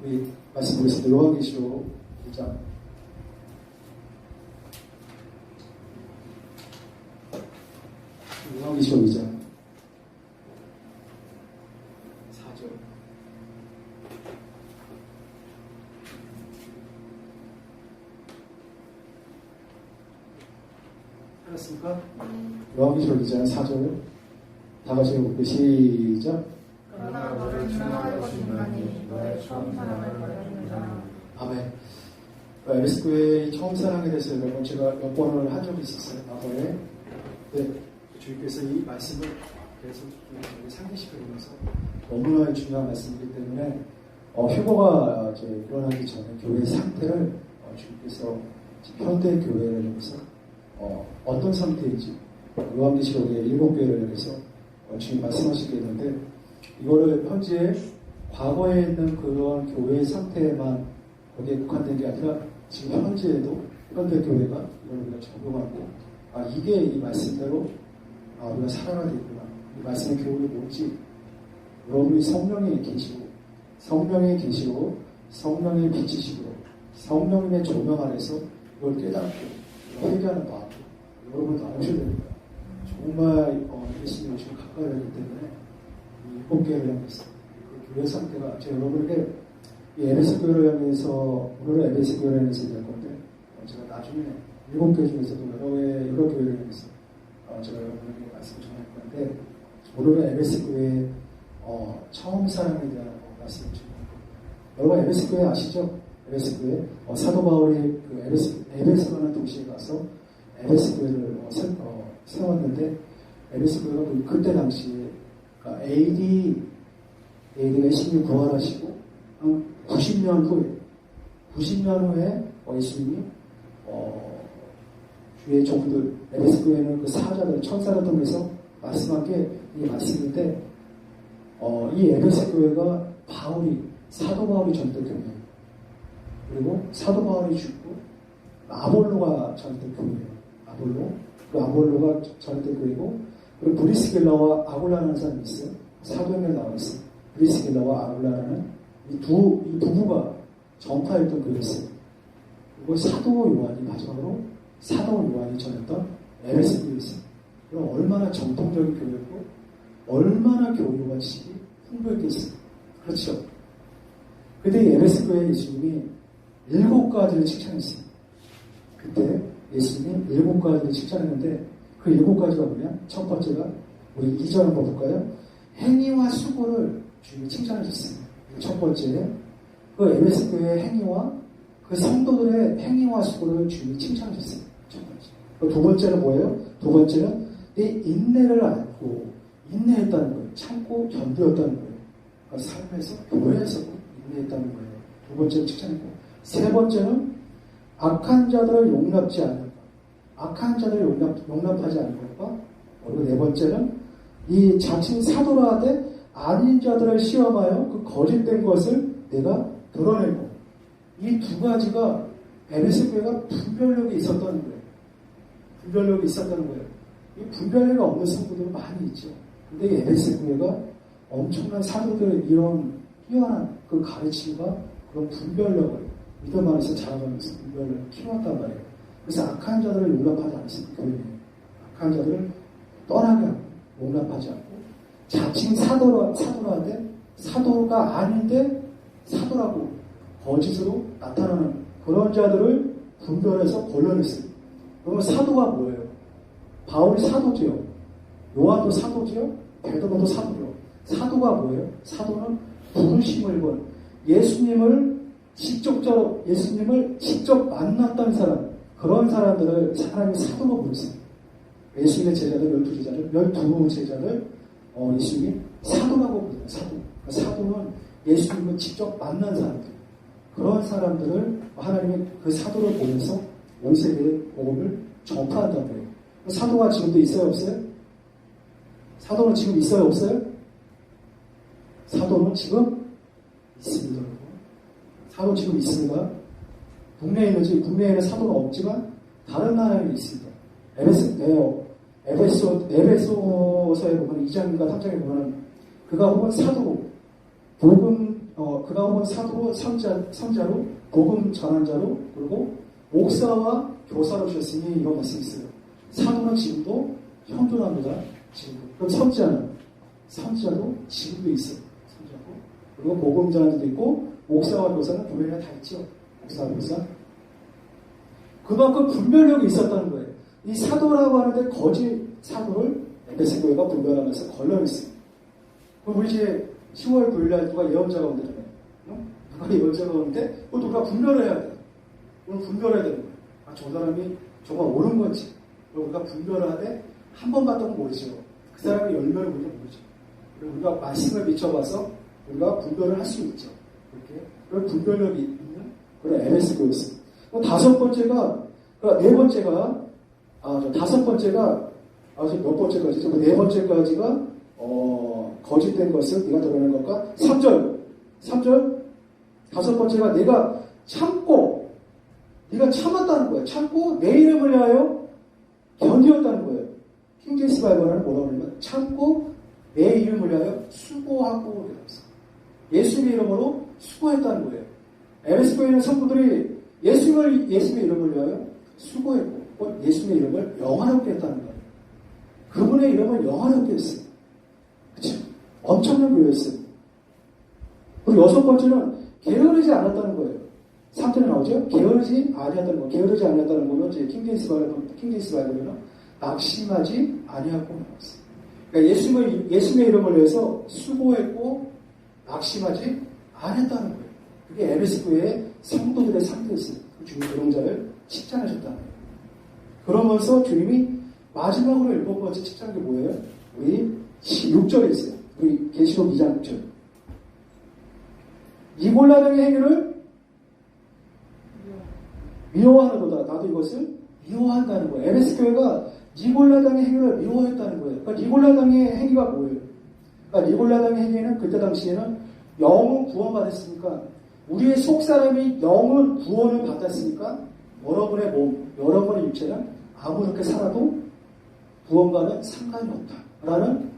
우리 말씀 보겠습니다. 요한계시록 1장. 요한계시록 2장 4절. 알았습니까? 요한계시록 2장 4절. 다 같이 읽어볼게요. 시작. 그러나 너를 증명할 것이니 너의 처음 사랑을 버렸느니라. 아멘. 에베소교회 처음 사랑에 대해서 여러분 제가 몇 번을 한 적이 있었어요. 과거에. 네, 주님께서 이 말씀을 계속 상기시켜주면서 너무나 중요한 말씀이기 때문에 휴거가 이제 일어나기 전에 교회의 상태를 주님께서 현대 교회를 향해서 어떤 상태인지 요한계시록의 7교회를 향해서 주님 말씀하시게 되는데 이거를 현재 과거에 있는 그런 교회의 상태에만 거기에 국한된 게 아니라 지금 현재에도 현대 교회가 이걸 우리가 적용하고 이게 이 말씀대로 우리가 살아가야 되구나. 이 말씀의 교훈이 뭔지 여러분이 성령에 계시고 성령의 계시고 성령의 빛이시고 성령님의 조명 안에서 이걸 깨닫고 회개하는 마음으로 여러분 나오셔야 됩니다. 정말 예수님이 오시면 가까이 하기 때문에 이 7개를 향해서 그 교회 상태가 제가 여러분에게 이 에베소 교회를 향해서 오늘은 에베소 교회를 향해서 얘기할 건데 제가 나중에 7개 중에서도 여러 교회를 향해서 제가 여러분에게 말씀을 전할 건데 오늘은 에베소 교회 처음 사랑에 대한 말씀을 전할 겁니다. 여러분 에베소 교회 아시죠? 에베소 교회 사도 바울이 그 에베소라는 도시에 가서 에베소 교회를 세웠는데 에베소 교회가 그때 당시에 AD가 16 부활하시고 90년 후에 예수님이 주의 종들 에베소 교회는 그 사자들 천사를 통해서 말씀한 게 이 말씀인데 이 에베소 교회가 사도 바울이 전했던 교회예요. 그리고 사도 바울이 죽고 아볼로가 전했던 교회예요. 아볼로가 전했던 교회고 그리고 브리스길라와 아굴라라는 사람이 있어요. 사도행전에 나와 있어요. 브리스길라와 아굴라라는 이 부부가 전파했던 교회였어요. 그리고 사도 요한이 마지막으로 사도 요한이 전했던 에베소 교회였어요. 그럼 얼마나 정통적인 교회였고 얼마나 교류와 질이 풍부했겠어요. 그렇죠? 그때 이 에베소 교회 예수님이 7가지를 칭찬했어요. 그때 예수님이 7가지를 칭찬했는데 그 7가지가 뭐냐? 첫 번째가 우리 2절 한번 볼까요? 행위와 수고를 주님이 칭찬하셨어요. 첫 번째, 그 에베소 교회의 행위와 그 성도들의 행위와 수고를 주님이 칭찬하셨어요. 첫 번째. 두 번째는 뭐예요? 두 번째는 내 인내를 안고 인내했다는 거예요. 참고 견디었다는 거예요. 그러니까 삶에서 교회에서 인내했다는 거예요. 두 번째는 칭찬했고, 세 번째는 악한 자들을 용납지 않는 것. 악한 자들을 용납하지 않는 것과 그리고 네 번째는 이 자칭 사도라 하되 아닌 자들을 시험하여 그 거짓된 것을 내가 드러내고 이 두 가지가 에베소 교회가 분별력이 있었다는 거예요. 분별력이 있었다는 거예요. 이 분별력이 없는 성도들이 많이 있죠. 근데 이 에베소 교회가 엄청난 사도들의 이런 뛰어난 그 가르침과 그런 분별력을 믿음 안에서 자라가면서 분별력을 키웠단 말이에요. 그래서 악한 자들을 용납하지 않았습니다. 교회는 악한 자들을 떠나게 하고 용납하지 않고 자칭 사도라 하되 사도가 아닌데 사도라고 거짓으로 나타나는 그런 자들을 분별해서 걸러냈어요. 그러면 사도가 뭐예요? 바울이 사도지요. 요한도 사도지요. 베드로도 사도죠. 사도가 뭐예요? 사도는 부르심을 본 예수님을 직접 만났던 사람, 그런 사람들을 하나님이 사도로 부르세요. 예수님의 제자들, 12 제자들, 예수님이 사도라고 부르세요. 사도. 사도는 예수님을 직접 만난 사람들. 그런 사람들을 하나님이 그 사도를 보면서 온 세계의 복음을 전파한다는 거예요. 사도가 지금도 있어요, 없어요? 사도는 지금 있어요, 없어요? 사도는 지금 있습니다, 여러분. 사도 지금 있습니다. 국내에는 사도는 없지만 다른 나라에는 있습니다. 에베소서에 보면 2장인가 3장에 보면 그가 혹은 사도로 복음 그가 혹은 사도로, 선자로, 복음 전환자로, 그리고 목사와 교사로 주셨으니 이런 말씀이 있어요. 사도는 지금도 현존합니다. 지금도. 그럼 선자도 지금도 있어요. 선자고. 그리고 복음 전환자도 있고, 목사와 교사는 교회에 다 있죠. 목사와 교사. 그만큼 분별력이 있었다는 거예요. 이 사도라고 하는데 거짓 사도를 에베소 교회가 분별하면서 걸러냈어요. 그럼 우리 이제 10월 9일날 누가 예언자가 온다잖아요. 누가 예언자가 오는데 누가 분별을 해야 돼. 오늘 분별해야 되는 거예요. 저 사람이 정말 옳은 건지. 우리가 분별을 하되 한 번 봤다고 모르죠. 그 사람의 열매를 우리가 모르죠. 그리고 우리가 말씀을 비춰봐서 우리가 분별을 할 수 있죠. 이렇게 그런 분별력이 있는 그런 에베소 교회였습니다. 다섯 번째가, 네 번째가, 다섯 번째가, 몇 번째까지? 네 번째까지가, 거짓된 것을 네가 드러낸 것과 3절. 다섯 번째가 네가 참았다는 거예요. 참고 내 이름을 위하여 견디었다는 거예요. 킹제이스 바이블은 뭐라고 하냐면, 참고 내 이름을 위하여 수고하고 이러면서. 예수님의 이름으로 수고했다는 거예요. 에베소 교회 있는 성도들이 예수님의 이름을 위하여 수고했고, 예수님의 이름을 영화롭게 했다는 거예요. 그분의 이름을 영화롭게 했어요. 그쵸? 엄청난 교회였어요. 그리고 여섯 번째는 게으르지 않았다는 거예요. 3절에 나오죠? 게으르지 아니었다는 거. 게으르지 아니었다는 거는 이제 킹제이스 바이블에는 낙심하지 아니하고 나왔어요. 그러니까 예수님의 이름을 위해서 수고했고 낙심하지 않았다는 거예요. 그게 에베소 교회의 성도들의 상태였어요. 주님 그런 자를 칭찬하셨다는 거예요. 그러면서 주님이 마지막으로 일곱 번째 칭찬한 게 뭐예요? 우리 6절에 있어요. 우리 계시록 2장 6절. 니골라당의 행위를 미워하는도다. 나도 이것을 미워한다는 거예요. 에베소 교회가 니골라당의 행위를 미워했다는 거예요. 그러니까 니골라당의 행위가 뭐예요? 그러니까 니골라당의 행위는 그때 당시에는 영은 구원받았으니까 우리의 속사람이 영은 구원을 받았으니까 여러분의 몸, 여러분의 육체는 아무렇게 살아도 구원과는 상관이 없다라는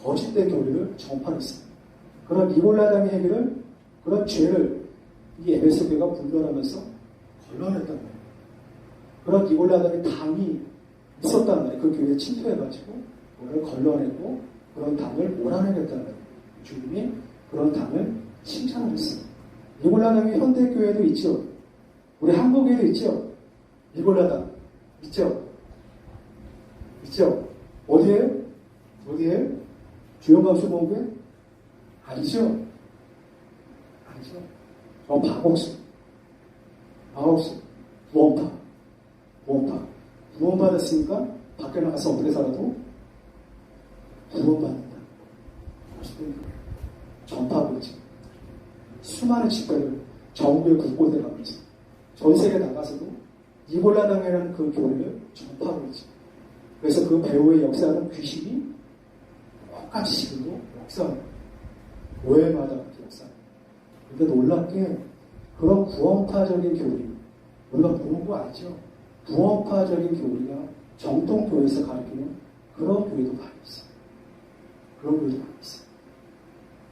거짓된 교리를 전파했습니다. 그런 니골라당의 행위를, 그런 죄를 이 에베소 교회가 분별하면서 걸러냈단 말이에요. 그런 니골라당의 당이 있었단 말이에요. 그 교회에 침투해가지고 그걸 걸러내고 그런 당을 몰아내겠다는 말이에요. 주님이 그런 당을 칭찬을 했어요. 니골라당이 현대교회도 있죠. 우리 한국에도 있죠. 니골라당 있죠. 어디에요? 주영감수본부에? 아니죠. 박옥수, 구원파. 구원받았으니까 밖에 나가서 어떻게 살아도 구원받는다. 전파하고 있죠. 수많은 집회를 전국에 곳곳에 가면서 전 세계 나가서도 니골라당이라는 그 교리를 전파하고 있죠. 그래서 그 배우의 역사는 귀신이 똑같이 지금도 역사합니다. 교회마다 그렇게 역사합니다. 근데 놀랍게 그런 구원파적인 교리, 우리가 모르는 거 알죠? 구원파적인 교리가 정통교회에서 가르치는 그런 교회도 많이 있어요.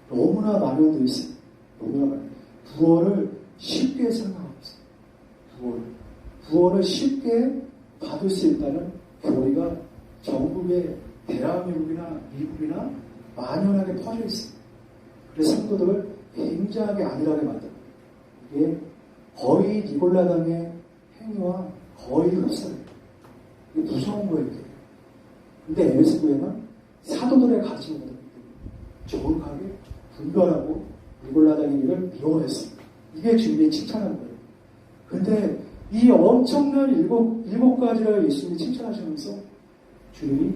너무나 만연되어 있어요. 구원을 쉽게 설명하고 있어요. 구원을 쉽게 받을 수 있다는 교리가 전국의 대한민국이나 미국이나 만연하게 퍼져 있어요. 그래서 성도들을 굉장히 안일하게 만듭니다. 이게 거의 니골라당의 행위와 거의 흡사해요. 이게 무서운 거예요. 이게. 근데 에베소 교회는 사도들의 가르침을 받았기 때문에 정확하게 분별하고 니골라당의 일을 미워했습니다. 이게 주님이 칭찬한 거예요. 근데 이 엄청난 일곱 가지를 예수님이 칭찬하시면서 주님이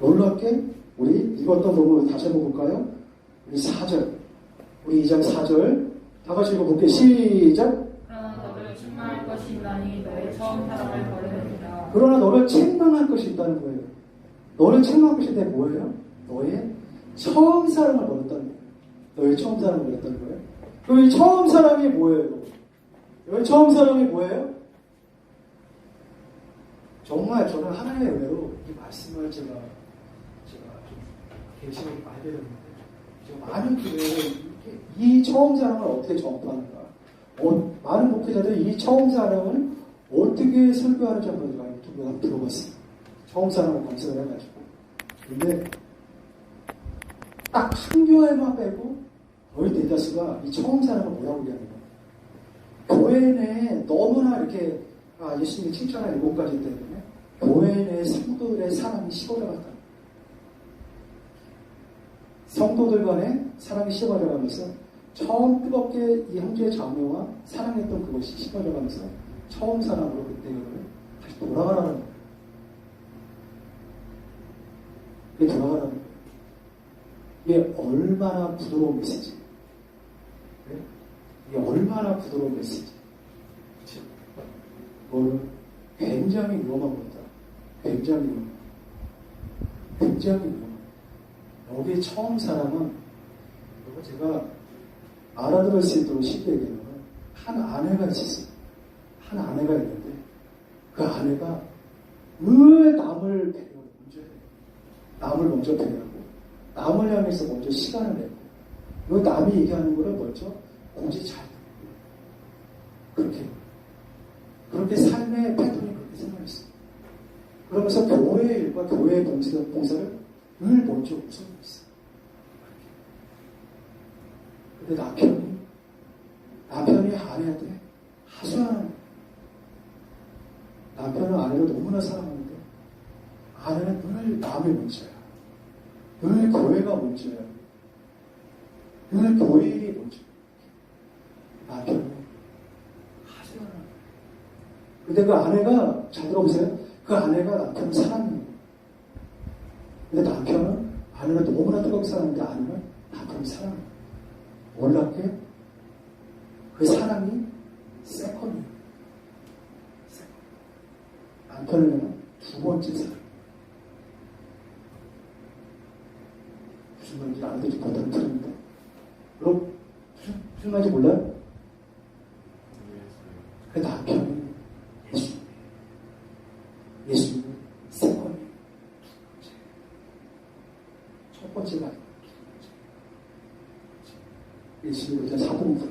놀랍게 우리 이것도 보고 다시 한번 볼까요? 우리 4절. 우리 2장 4절. 다 같이 읽어볼게요. 시작. 그러나 너를 책망할 것이 있나니 너의 처음 사랑을 버리느니라. 그러나 너를 책망할 것이 있다는 거예요. 너를 책망할 것이 있는데 뭐예요? 너의 처음 사랑을 버렸다는 거예요. 너의 처음 사랑을 버렸다는 거예요. 그럼 이 처음 사랑이 뭐예요? 너의 처음 사랑이 뭐예요? 정말 저는 하나님의 은혜로 이 말씀을 제가 좀 계시를 많이 배웠는데 제가 많은 교회를 이 처음 사랑을 어떻게 전파하는가? 많은 목회자들이 이 처음 사랑을 어떻게 설교하는지 한번 들어봤어요. 처음 사랑을 검색을 해가지고. 근데 딱 한 교회만 빼고 거의 대다수가 이 처음 사랑을 뭐라고 얘기하는 거예요. 교회 내에 너무나 이렇게 예수님이 칭찬한 7가지 때문에 교회 내 성도들의 사랑이 식어져갔다. 성도들 간에 사랑이 식어져가면서 처음 뜨겁게 이 형제의 자매와 사랑했던 그것이 식어져가면서 처음 사랑으로 그때를 다시 돌아가라는 거예요. 그게 돌아가라는 거예요. 이게 얼마나 부드러운 메시지. 이게 얼마나 부드러운 메시지. 그치? 이거는 굉장히 위험한 겁니다. 굉장히 위험한. 굉장히 위험한. 여기 처음 사람은, 이거 제가 알아들을 수 있도록 쉽게 얘기하면, 한 아내가 있었어요. 한 아내가 있는데, 그 아내가 늘 남을 배려를 먼저 해요. 남을 먼저 배려하고, 남을 향해서 먼저 시간을 내고, 그 남이 얘기하는 거를 먼저 굳이 잘 듣고, 그렇게 삶의 패턴이 그렇게 생각했어요. 그러면서 교회의 일과 교회의 봉사를 늘 먼저 우선했어요. 근데 남편이 아내한테 하소연하는 거예요. 남편은 아내를 너무나 사랑하는데 아내는 늘 남이 먼저야. 늘 교회가 먼저야. 늘 교회 일이 먼저야. 남편은 하소연하는 거예요. 근데 그 아내가, 잘 들어보세요. 그 아내가 남편을 사랑해요. 근데 남편은 아내를 너무나 뜨겁게 사랑하는데 아내는 남편을 사랑해요. 놀랍게 그 사랑이 세컨이에요. 남편에게는 두 번째 사랑. 무슨 말인지 알아듣지 못하는 표현인데, 여러분 무슨 말인지 몰라요? 그 남편은 예수님은 세컨이에요. 첫 번째가 아니고 예수님은 그냥 사동부.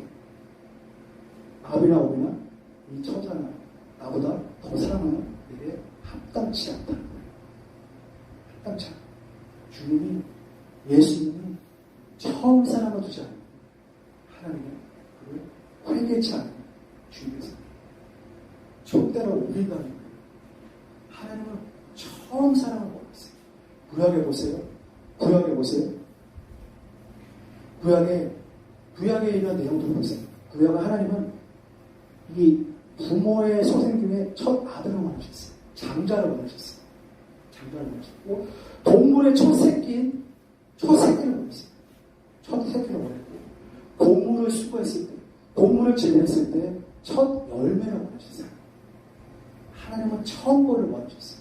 아비나 오비나 이 처자나 나보다 더 사랑하는 내게 합당치 않다는 거예요. 합당치 않다. 주님이, 예수님은 처음 사랑을 두지 않는 하나님은 그걸 회개치 않는 주님께서 절대로 우리가 하나님은 처음 사랑을 원했어요. 구약에 보세요. 구약에 있는 내용들을 보세요. 구약은 하나님은 이 부모의 소생 중에 첫 아들을 원하셨어요. 장자를 원하셨어요. 원하셨고, 동물의 첫 새끼를 원했어요. 첫 새끼를 원했고, 곡물을 수거했을 때, 곡물을 재배했을 때 첫 열매를 원하셨어요. 하나님은 처음 거를 원하셨어요.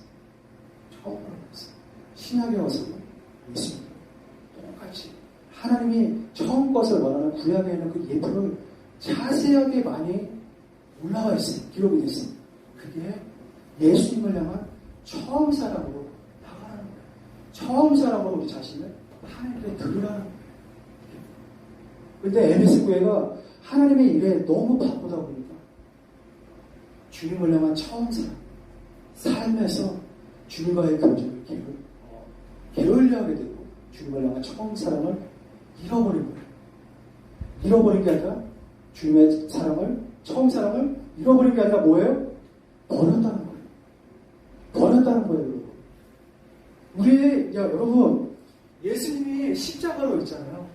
신약에 와서는 예수님 똑같이 하나님이 처음 것을 원하는 구약에 있는 그 예표를 자세하게 많이 올라와 있어요. 기록이 됐어요. 그게 예수님을 향한 처음 사랑으로 나가는 거예요. 처음 사랑으로 우리 자신을 하나님께 드리라는 거예요. 근데 MBC 교회가 하나님의 일에 너무 바쁘다 보니까 주님을 향한 처음 사랑, 삶에서 주님과의 교제를 게을리하게 되고 주님을 향한 처음 사랑을 잃어버린 거예요. 잃어버린 게 아니라 주님의 사랑을, 처음 사랑을 잃어버린 게 아니라 뭐예요? 버렸다는 거예요. 여러분, 예수님이 십자가로 있잖아요.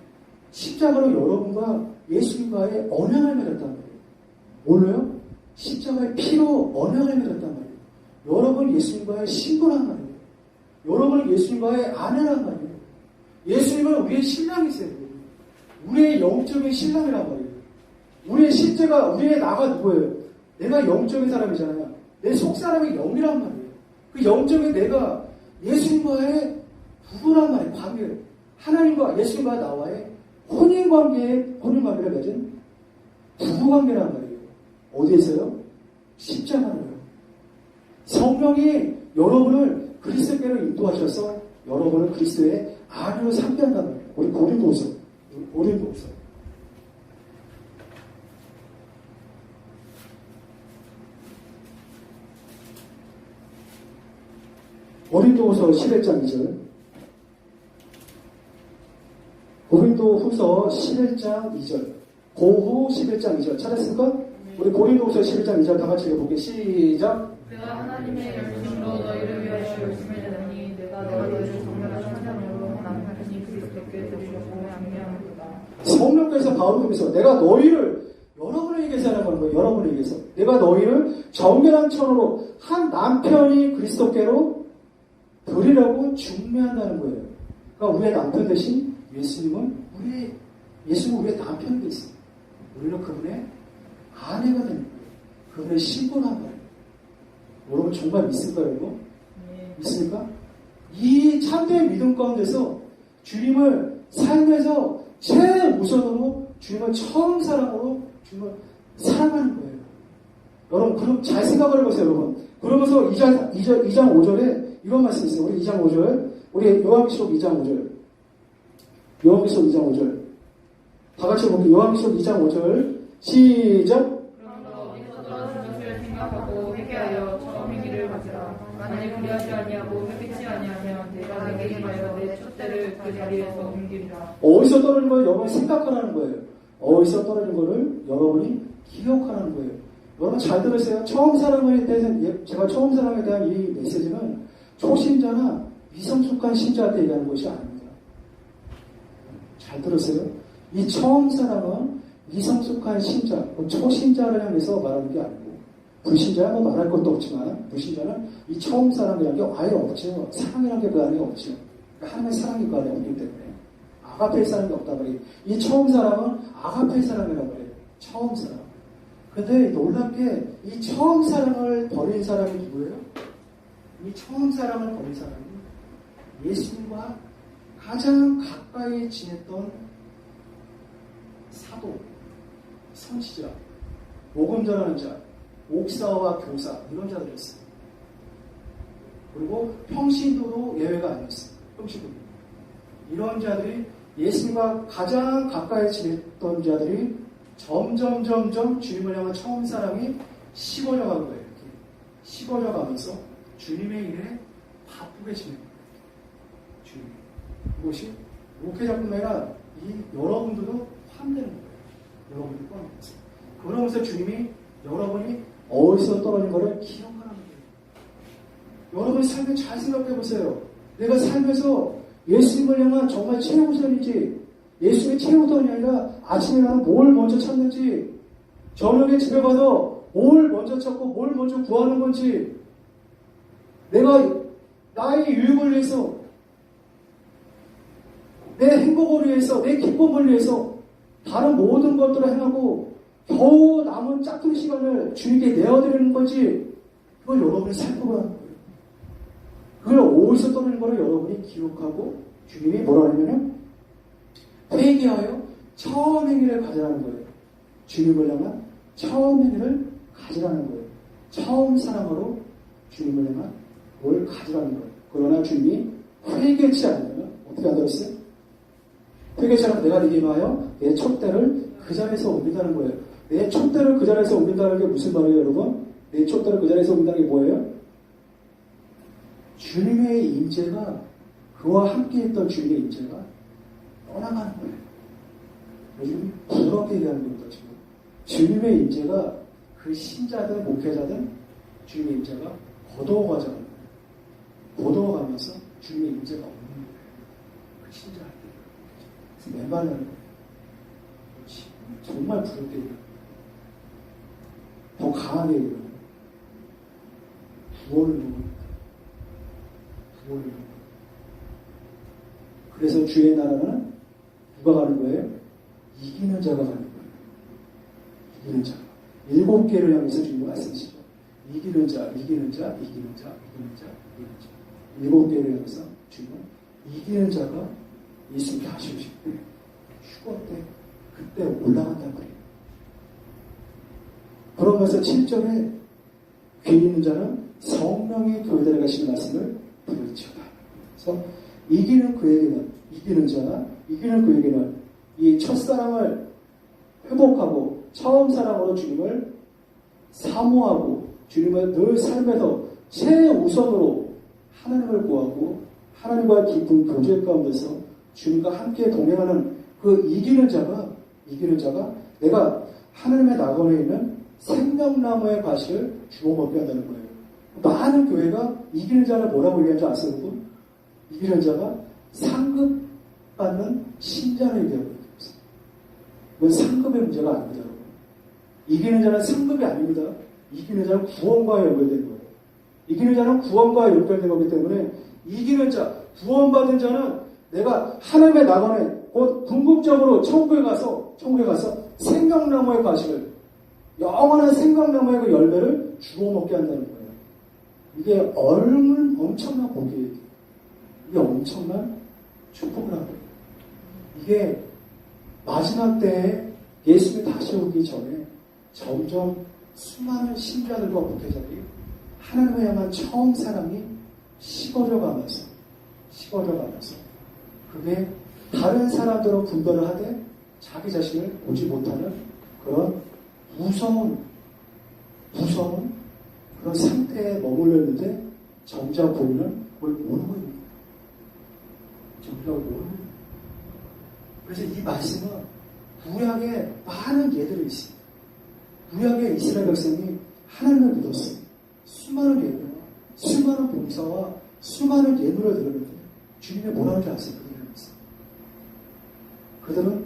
십자가로 여러분과 예수님과의 언약을 맺었단 말이에요. 뭘로요? 십자가의 피로 언약을 맺었단 말이에요. 여러분 예수님과의 신부란 말이에요. 여러분은 예수님과의 아내란 말이에요. 예수님은 우리의 신랑이세요. 우리의 영적인 신랑이란 말이에요. 우리의 나가 누구예요? 내가 영적인 사람이잖아요. 내 속사람이 영이란 말이에요. 그 영적인 내가 예수님과의 부부란 말이에요. 관계. 하나님과 예수님과 나와의 혼인관계를 맺은 부부관계란 말이에요. 어디에서요? 십자가로요. 성령이 여러분을 그리스도께로 인도하셔서 여러분을 그리스도의 아내로 삼게 한단 말이에요. 우리 고린도서. 고린도후서 11장 2절. 고린도후서 11장 2절. 고후 11장 2절. 찾았습니까? 우리 고린도후서 11장 2절 다 같이 읽어볼게요. 시작. 내가 하나님의 열심으로 너희를 위하여 열심을 내더니 내가 너희를 정결한 천장으로 남편이 그리스도께 드리려고 양해하노라. 성령께서 바울에게서 내가 너희를 여러분에게서 하는 거예요. 여러분에게서 내가 너희를 정결한 천으로 한 남편이 그리스도께로 드리려고 중매한다는 거예요. 그러니까 우리의 남편 대신 예수님은 우리의 남편이 됐어요. 우리는 그분의 아내가 되는 거예요. 그분의 신부를 한 거예요. 여러분 정말 믿습니까, 여러분? 믿습니까? 이 참된 믿음 가운데서 주님을 삶에서 최우선으로 주님을 처음 사랑으로 주님을 사랑하는 거예요. 여러분, 그럼 잘 생각을 해보세요, 여러분. 그러면서 2장 5절에 이런 말씀이 있어요. 우리 2장 5절. 우리 요한계시록 2장 5절. 요한계시록 2장 5절. 다 같이 볼게요. 요한계시록 2장 5절. 시작. 그러므로 어디서 떨어진 것을 생각하고 회개하여 처음의 길을 가지라. 만일 그리하지 아니하고 회개치 아니하면 내가 내게 임하여 내 촛대를 그 자리에서 옮기리라. 어디서 떨어진 걸 여러분이 생각하라는 거예요. 어디서 떨어진 거를 여러분이 기억하라는 거예요. 여러분 잘 들으세요. 처음 사랑에 대해서 제가 처음 사랑에 대한 이 메시지는 초신자나 미성숙한 신자한테 얘기하는 것이 아닙니다. 잘 들으세요. 이 처음 사랑은 미성숙한 신자, 초신자를 향해서 말하는 게 아니고 불신자야 뭐 말할 것도 없지만 불신자는 이 처음 사랑이라는 게 아예 없죠. 사랑이라는 게 그 안에 없죠. 하나님의 사랑이 그 안에 없기 때문에 아가페의 사랑이 없다 그래요. 이 처음 사랑은 아가페의 사랑이라고 그래요. 처음 사랑. 근데 놀랍게 이 처음 사랑을 버린 사람이 누구예요? 이 처음 사랑을 버린 사람이 예수님과 가장 가까이 지냈던 사도, 선지자, 복음 전하는 자, 목사와 교사 이런 자들이었어요. 그리고 평신도도 예외가 아니었어요. 평신도. 이런 자들이 예수님과 가장 가까이 지냈던 자들이 점점 주님을 향한 처음 사랑이 식어져 가는 거예요. 이렇게 식어져 가면서 주님의 일에 바쁘게 지내는 거예요. 주님. 그것이 목회자뿐만 아니라 여러분들도 포함되는 거예요. 여러분들도 포함되면서. 그러면서 주님이 여러분이 어디서 떨어진 것을 기억하라는 거예요. 여러분의 삶을 잘 생각해 보세요. 내가 살면서 예수님을 향한 정말 최우선인지, 예수님의 최우선이 아니라 아침에 나는 뭘 먼저 찾는지, 저녁에 집에 가서 뭘 먼저 찾고 뭘 먼저 구하는 건지, 내가 나의 유익을 위해서, 내 행복을 위해서, 내 기쁨을 위해서 다른 모든 것들을 행하고 겨우 남은 짝퉁 시간을 주님께 내어드리는 건지, 그걸 여러분이 살펴보라는 거예요. 그걸 어디서 떠나는 거를 여러분이 기억하고 주님이 뭐라 하냐면 회개하여 처음 행위를 가지라는 거예요. 주님을 향한 처음 행위를 가지라는 거예요. 처음 사랑으로 주님을 향한 뭘 가지라는 거예요. 그러나 주님이 회개치 않으면 어떻게 하더랬어요? 회개치 않으면 내가 네게 임하여 내 촛대를 그 자리에서 옮긴다는 거예요. 내 촛대를 그 자리에서 옮긴다는 게 무슨 말이에요, 여러분? 내 촛대를 그 자리에서 옮긴다는 게 뭐예요? 주님의 임재가, 그와 함께 했던 주님의 임재가 떠나가는 거예요. 요즘 부드럽게 얘기하는 겁니다, 지금. 주님의 임재가 그 신자든 목회자든 주님의 임재가 거두어가자는 거예요. 거두어가면서 주님의 임재가 없는 거예요. 그 신자한테. 그래서 맨발하는 거예요. 정말 부드럽게 얘기하는 거예요. 더 강하게 얘기하는 거예요. 구원을 누굽니다. 그래서 주의 나라는 누가 가는 거예요? 이기는 자가 가는 거예요. 이기는 자. 7개를 향해서 주님이 말씀하시죠. 이기는 자, 이기는 자, 이기는 자, 이기는 자, 이기는 자. 7개를 향해서 주님은 이기는 자가 예수님께 하시오실 때 휴거 때 그때 올라간단 말이에요. 그러면서 7절에 귀 있는 자는 성령의 교회들에 가시는 말씀을 들을지어다. 그래서 이기는 그에게는, 이기는 자, 이기는 그에게는 이 첫사랑을 회복하고 처음 사랑으로 주님을 사모하고 주님을 늘 삶에서 최우선으로 하나님을 구하고 하나님과 깊은 교제 가운데서 주님과 함께 동행하는 그 이기는 자가 내가 하나님의 낙원에 있는 생명나무의 가시를 주워 먹게 한다는 거예요. 많은 교회가 이기는 자를 뭐라고 얘기하는지 아세요, 여러분? 이기는 자가 상급받는 신자를 얘기하고 있습니다. 이건 상급의 문제가 아닙니다, 여러분. 이기는 자는 상급이 아닙니다. 이기는 자는 구원과 연결된 거예요. 이기는 자는 구원과 연결된 거기 때문에 이기는 자, 구원받은 자는 내가 하나님의 낙원에 곧 궁극적으로 천국에 가서 생명나무의 가시를 영원한 생명나무의 그 열매를 주워 먹게 한다는 거예요. 이게 엄청난 복이에요. 이게 엄청난 축복을 하는 거예요. 이게 마지막 때에 예수님이 다시 오기 전에 점점 수많은 신자들과 목회자들이 하나님을 향한 처음 사랑이 식어져가면서 그게 다른 사람들은 분별을 하되 자기 자신을 보지 못하는 그런 무서운 그런 상태에 머물러 있는데 정작 보이는 그걸 모르고 있는 거예요. 정작 모르고 있는 거예요. 그래서 이 말씀은 구약에 많은 예들이 있습니다. 구약의 이스라엘 백성이 하나님을 믿었어요. 수많은 예배와 수많은 봉사와 수많은 예물을 드렸는데 주님이 뭐라고 하는지 아세요? 그들은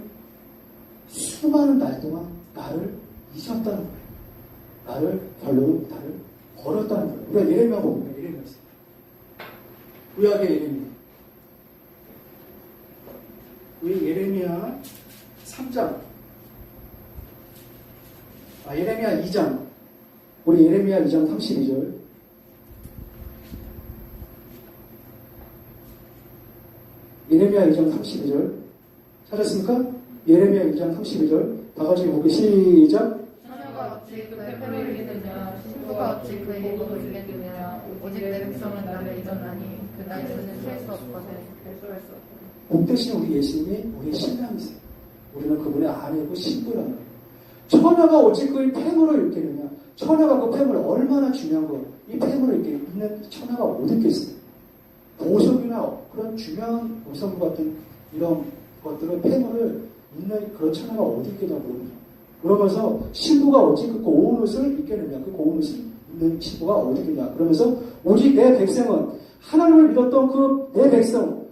수많은 날 동안 나를 잊었다는 거예요. 나를 버렸다는 거예요. 우리가 예레미야 보면 예레미야 있어요. 구약의 예레미야. 우리 예레미야 3장. 예레미야 2장. 우리 예레미야 2장 32절. 예레미야 2장 32절. 찾았습니까? 예레미야 2장 32절. 다 같이 보기 시작. 처녀가 어찌 그 페퍼를 이기느냐, 신부가 어찌 그 예복을 이기느냐, 오직 내 백성은 나를 잊었나니 그 날수는 셀 수 없거든, 별수할 수 없거든. 복 대신 우리 예수님이 우리의 신랑이세요. 우리는 그분의 아내고 신부라는 거예요. 처녀가 어찌 그 폐물을 입겠느냐. 처녀가 그 폐물 얼마나 중요한 거예요. 이 폐물을 이렇게 입는 처녀가 어디 있겠어요. 보석이나 그런 중요한 보석 같은 이런 것들은 폐물을 입는 그런 처녀가 어디 있겠냐고. 그러면서 신부가 어찌 그 고운 옷을 입겠느냐. 그 고운 옷을 입는 신부가 어디 있겠냐. 그러면서 오직 내 백성은 하나님을 믿었던 그 내 백성,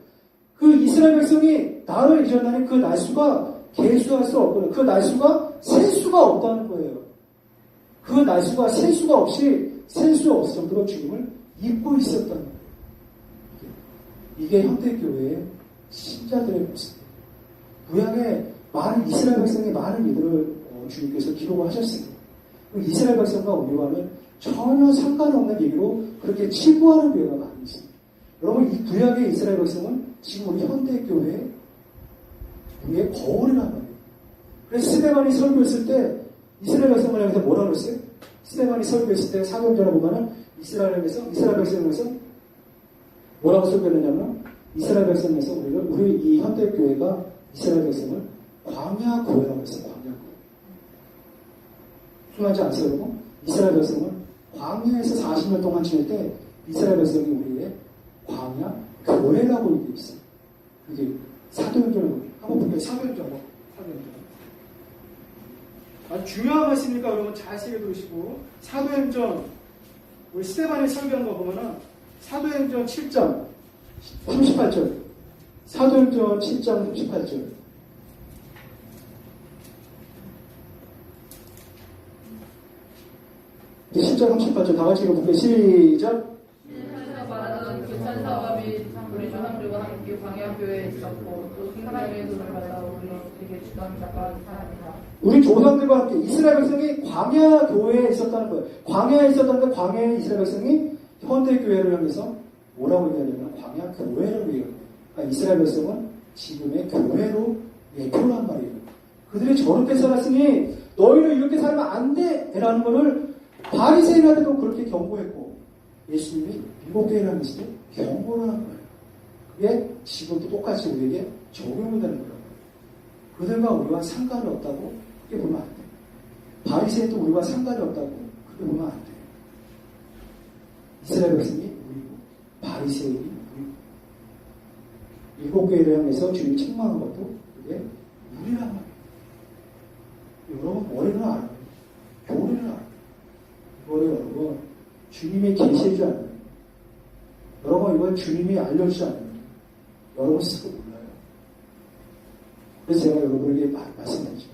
그 이스라엘 백성이 나를 잊었나니 그 날수가 계수할 수 없거든. 그 날수가 셀 수가 없다는 거예요. 그 날수가 셀 수가 없이 셀 수 없을 정도로 주님을 잊고 있었다는 거예요. 이게 현대교회의 신자들의 모습이에요. 구약에 많은 이스라엘 백성의 많은 이들을 주님께서 기록을 하셨습니다. 이스라엘 백성과 우리와는 전혀 상관없는 얘기로 그렇게 치부하는 교회가 많이 있습니다. 여러분, 이 구약의 이스라엘 백성은 지금 우리 현대교회의 우리의 거울이란 말이에요. 그래서 스데반이 설교했을 때 이스라엘 백성을 향해서 뭐라고 했어요? 스데반이 설교했을 때 사도행전에 보면은 이스라엘 백성에서 뭐라고 설교했느냐면 이스라엘 백성에서 우리 이 현대교회가 이스라엘 백성을 광야 교회라고 했어요. 광야 교회. 중요하지 않으세요, 여러분? 이스라엘 백성은 광야에서 40년 동안 지낼 때 이스라엘 백성이 우리의 광야 교회라고 얘기했어요. 그게 사도행전을 한번 볼게요. 사도행전. 아주 중요한 말씀이니까 여러분 잘 새겨 들으시고, 사도행전 우리 스데반이 설교한 거 보면은 사도행전 7장 38절. 사도행전 7장 38절. 이제 10장 38절 다 같이 읽어볼게요. 시작. 신에서 말하던 그 천사와 및 우리 조상들과 함께 광야교회에 있었고 또 하나님의 손을 받아 우리에게 주던 자가 사람이다. 우리 조상들과 함께 이스라엘 백성이 광야 교회에 있었다는 거예요. 광야에 있었다는 게 광야의 이스라엘 백성이 현대 교회를 향해서 뭐라고 얘기하냐면 광야 교회를 얘기해요. 그러니까 이스라엘 백성은 지금의 교회로 예표란 말이에요. 그들이 저렇게 살았으니 너희는 이렇게 살면 안 돼! 라는 것을 바리새인한테도 그렇게 경고했고 예수님이 일곱 교회를 하면서도 경고를 한 거예요. 그게 지금도 똑같이 우리에게 적용이 되는 거예요. 그들과 우리와 상관이 없다고 그렇게 보면 안 돼요. 바리새인도 우리와 상관이 없다고 그렇게 보면 안 돼요. 이스라엘 백성이 우리고 바리새인이 일곱 교회를 향해서 주님이 책망한 것도 그게 무리란 말이에요. 여러분 머리는 알아요. 교리는 알아요. 이거를 여러분 주님이 계시지 않아요. 여러분 이걸 주님이 알려주지 않아요. 여러분 스스로 몰라요. 그래서 제가 여러분에게 말씀드리죠.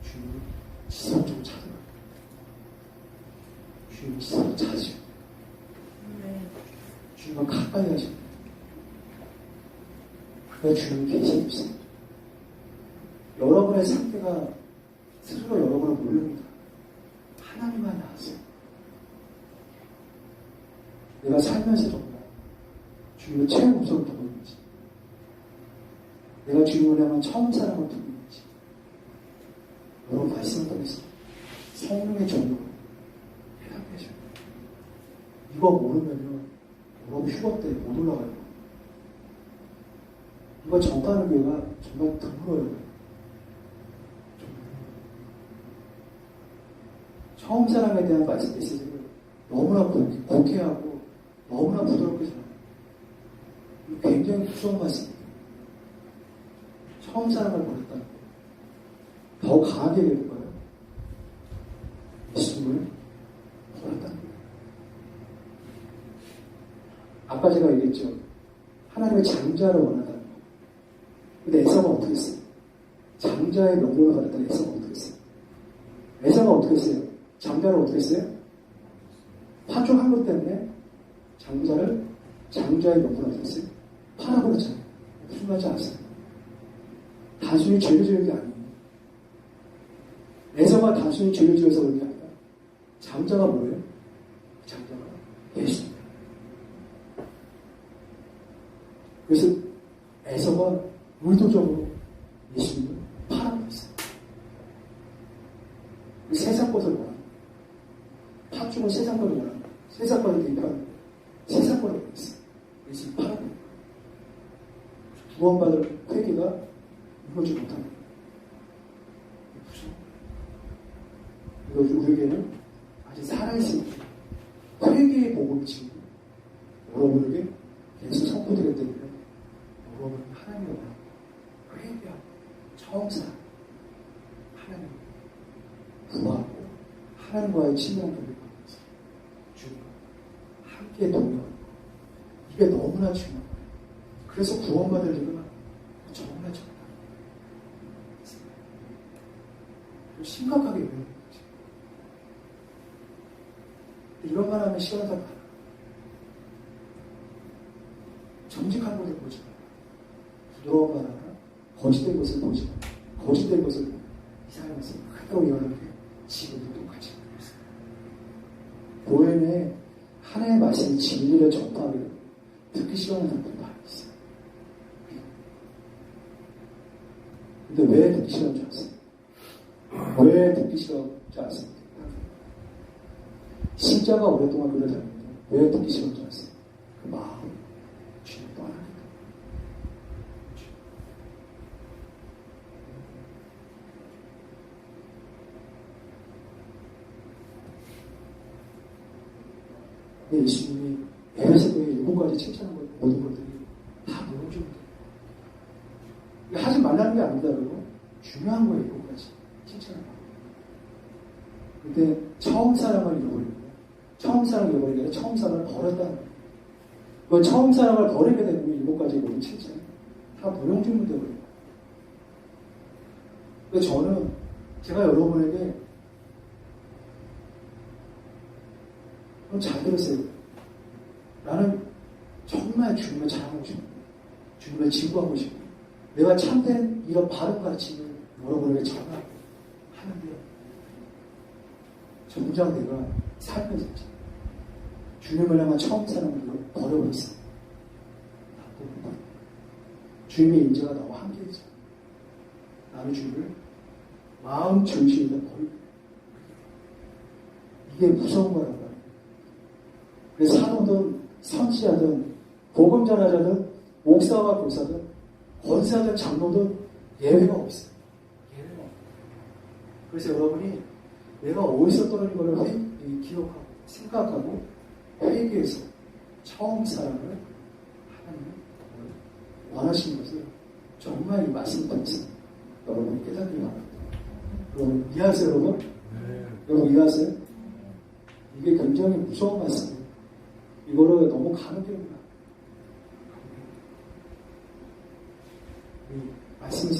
주님 지속적으로 찾아라. 주님 지속적으로 찾으셔. 주님과 가까이 하셔. 그래 주님 계시고 있어요. 여러분의 상태가 스스로 여러분을 모릅니다. 하나님만 아세요. 내가 살면서 정말 주님을 최고 우선을 두고 있는지, 내가 주님을 향한 처음 사랑을 두고 있는지, 여러분 말씀을 통해서 성령의 전으로 대답해줘요. 이거 모르면요, 여러분 휴거 때 못 올라가요. 이거 전파하는 교회가 정말 드물어요. 처음 사랑에 대한 말씀 메시지를 너무나 공개하고 너무나 부드럽게 전해요. 굉장히 무서운 말씀입니다. 처음 사랑을 버렸다는 거. 더 강하게 얘기할 거예요. 예수님을 버렸다는 거예요. 아까 제가 얘기했죠. 하나님의 장자를 원한다는 거. 근데 에사가 어떻게 했어요? 장자의 명령을 받았다는 에사가 어떻게 했어요? 에사가 어떻게 했어요? 장자를 어떻게 했어요? 파종한 것 때문에 장자의 명분을 어떻게 했어요? 팔아버렸잖아요. 무슨 말인지 아세요? 단순히 죄를 지은 게 아니에요. 에서가 단순히 죄를 지어서 그런 게 아니라 장자가 뭐예요? 장자가 예수입니다. 그래서 에서가 의도적으로 예수님을 팔아버렸어요. 세상 것을 원합니다. 팥죽은 세상 것을 원합니다. 세상 것을 대표하는 세상 것을 원했어요. 예수님 팔아버렸어요. 구원받을 회개가 이루어지 못합니다. 무서워. 우리에게는 아직 살아있습니다. 회개의 복음을 지금 여러분에게 계속 선포되기 때문에 여러분은 하나님을 회개하고 처음 사랑 하나님을 구하고 하나님과의 친밀한 교제를 하면서 주님과 함께 동행하고 이게 너무나 중요한 거예요. 그래서 구원받을 일은 정말 적다. 심각하게 외우는 거지. 이런 말 하면 시간이 다 많아. 정직한 것을 보지 마라. 부드러운 말 하나, 거짓된 것을 보지 마라. 거짓된 것을 보고 이상하면서 크다고 여러분께 지금도 똑같이 보였어요. 교회에 하나님의 말씀 진리를 전파하게 듣기 싫어하는 사람들이 많이 있어요. 근데 왜 듣기 싫어하는 줄 아세요? 왜 듣기 싫어하지 않습니까? 십자가 오랫동안 교회를 다녔는데 왜 듣기 싫어하는 줄 아세요? 그 마음, 주님 떠나니까. 예수님이 에베소서의 7가지 칭찬한 것, 모든 것들이 다 무너집니다. 하지 말라는 게 아니다, 그리고 중요한 거예요, 7가지 칭찬한 거. 근데 처음 사랑을 잃어버리는 거예요. 처음 사랑을 잃어버리는 게 아니라 처음 사랑을 버렸다는 거예요. 그 처음 사랑을 버리게 되면 7가지 모든 칭찬이 다 무용지물 되어버려요. 근데 저는 제가 여러분에게 잘 들으세요. 나는 정말 주님을 자랑하고 싶어요. 주님을 지구하고 싶어요. 내가 참된 이런 바른 가르침을 여러분에게 전하고 하는데 정작 내가 살면서 주님을 향한 처음 사랑을 버려버렸어. 주님의 인재가 나와 함께 있어. 나는 주님을 마음 중심으로 버리고 이게 무서운 거란 말이에요. 그래서 사도든 선지자든 복음 전하자든 목사와 교사든 권사든 장로든 예외가 없어요. 예외가 없어요. 그래서 여러분이 내가 어디서 떨어진 것을 기억하고 생각하고 회개해서 처음 사랑을 원하시는 것을 정말 이 말씀을 통해서 여러분 깨닫기 바랍니다. 여러분 이해하세요, 여러분? 여러분 이해하세요? 이게 굉장히 무서운 말씀이에요. 이거를 너무 가볍게 봅니다. 이 말씀이